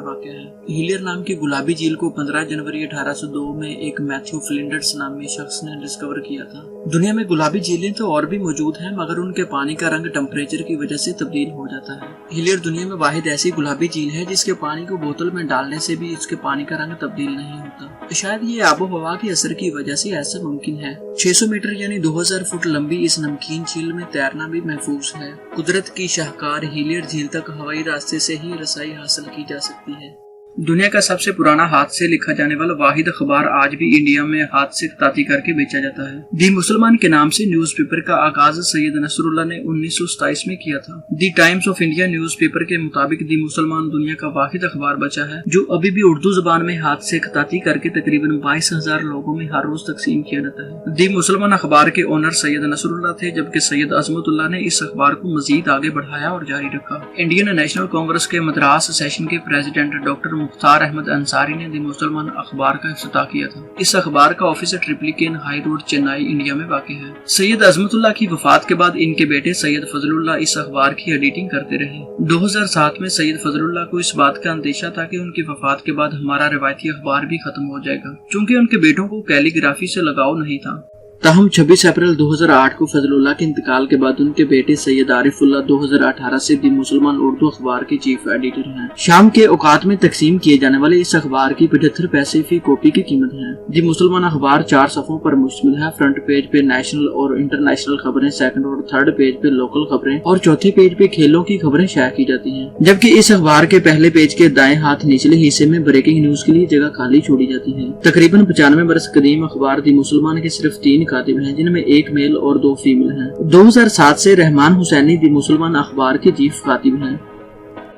वाक़या है। हीलियर नाम की गुलाबी झील को 15 जनवरी 1802 में एक मैथ्यू फ्लिंडर्स नामी शख्स ने डिस्कवर किया था। दुनिया में गुलाबी झीलें तो और भी मौजूद हैं, मगर उनके पानी का रंग टेम्परेचर की वजह से तब्दील हो जाता है। हीलियर दुनिया में वाहिद ऐसी गुलाबी झील है जिसके पानी को बोतल में डालने से भी इसके पानी का रंग तब्दील नहीं होता। शायद ये आबो हवा के असर की वजह से ऐसा मुमकिन है। 600 मीटर यानी 2000 फुट लंबी इस नमकीन झील में तैरना भी महफूज है। कुदरत की शाहकार हीलियर झील तक हवाई रास्ते से ही रसाई हासिल की जा सकती है। दुनिया का सबसे पुराना हाथ से लिखा जाने वाला वाहिद अखबार आज भी इंडिया में हाथ से खताती करके बेचा जाता है। दी मुसलमान के नाम से न्यूज़पेपर का आगाज सैयद नसरुल्लाह ने 1927 में किया था। दी टाइम्स ऑफ इंडिया न्यूज़पेपर के मुताबिक दी मुसलमान दुनिया का वाहिद अखबार बचा है जो अभी भी उर्दू जुबान में हाथ से खताती करके तकरीबन 22,000 लोगों में हर रोज तकसीम किया जाता है। दी मुसलमान अखबार के ओनर सैयद नसरुल्लाह थे, जबकि सैयद अजमतुल्लाह ने इस अखबार को मजीद आगे बढ़ाया और जारी रखा। इंडियन नेशनल कांग्रेस के मद्रास सेशन के प्रेसिडेंट डॉक्टर मुख्तार अहमद अंसारी ने दी मुसलमान अखबार का इफ्तिताह किया था। इस अखबार का office Triplicane high road Chennai India में वाक़ है। सैयद अजमतुल्लाह की वफात के बाद इनके बेटे सैयद फजलुल्लाह इस अखबार की एडिटिंग करते रहे। 2007 में सैयद फजलुल्लाह को इस बात का अंदेशा था कि उनकी वफात के बाद हमारा रिवायती अखबार भी खत्म हो जाएगा, क्योंकि उनके बेटों को कैलीग्राफी से लगाव नहीं था। ताहम 26 अप्रैल 2008 को फजलुल्लाह के इंतकाल के बाद उनके बेटे सैयद आरिफुल्लाह 2018 से दी मुसलमान उर्दू अखबार के चीफ एडिटर हैं। शाम के औकात में तकसीम किए जाने वाले इस अखबार की 75 पैसे फी कॉपी की कीमत है। दी मुसलमान अखबार 4 सफ़ों पर मुश्तमिल है। फ्रंट पेज पे नेशनल और इंटरनेशनल खबरें, सेकंड और थर्ड पेज पे लोकल खबरें और चौथे पेज पे खेलों की खबरें शाया की जाती हैं, जबकि इस अखबार के पहले पेज के दाएं हाथ निचले हिस्से में ब्रेकिंग न्यूज के लिए जगह खाली छोड़ी जाती है। तकरीबन 95 बरस कदीम अखबार दी मुसलमान के सिर्फ 3 कातिब हैं, जिनमें एक मेल और 2 फीमेल हैं। 2007 से रहमान हुसैनी दी मुसलमान अखबार के चीफ कातिब हैं।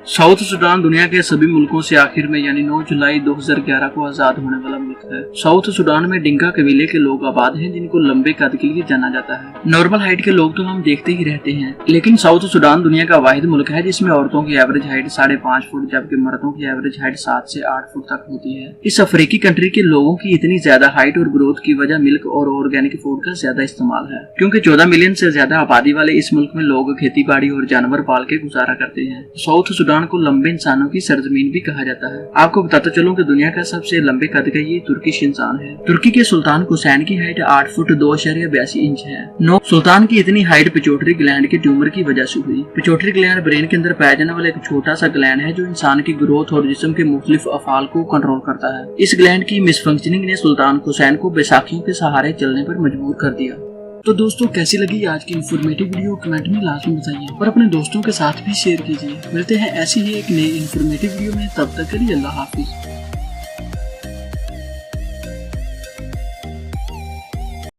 साउथ सुडान दुनिया के सभी मुल्कों से आखिर में यानी 9 जुलाई 2011 को आजाद होने वाला मुल्क है। साउथ सुडान में डिंका कबीले के लोग आबाद हैं, जिनको लंबे कद के लिए जाना जाता है। नॉर्मल हाइट के लोग तो हम देखते ही रहते हैं, लेकिन साउथ सुडान दुनिया का वाहिद मुल्क है जिसमें औरतों की एवरेज हाइट 5.5 फुट जबकि मर्दों की एवरेज हाइट 7 से 8 फुट तक होती है। इस अफ्रीकी कंट्री के लोगों की इतनी ज्यादा हाइट और ग्रोथ की वजह मिल्क और ऑर्गेनिक फूड का ज्यादा इस्तेमाल है, क्योंकि 14 मिलियन से ज्यादा आबादी वाले इस मुल्क में लोग खेती बाड़ी और जानवर पाल के गुजारा करते हैं। साउथ सुडान को लंबे इंसानों की सरजमीन भी कहा जाता है। आपको बताता चलूं कि दुनिया का सबसे लंबे कद का ये तुर्किश इंसान है। तुर्की के सुल्तान हुसैन की हाइट 8 फुट 2.82 इंच है। सुल्तान की इतनी हाइट पिट्यूटरी ग्लैंड के ट्यूमर की वजह से हुई। पिट्यूटरी ग्लैंड ब्रेन के अंदर पाया जाने वाला एक छोटा सा ग्लैंड है जो इंसान की ग्रोथ और जिस्म के मुख्तलिफ अफाल को कंट्रोल करता है। इस ग्लैंड की मिसफंक्शनिंग ने सुल्तान हुसैन को बैसाखियों के सहारे चलने पर मजबूर कर दिया। तो दोस्तों, कैसी लगी आज की इन्फॉर्मेटिव वीडियो कमेंट में लाजमी बताइए और अपने दोस्तों के साथ भी शेयर कीजिए। मिलते हैं ऐसी ही एक नई इन्फॉर्मेटिव वीडियो में, तब तक के लिए अल्लाह हाफिज।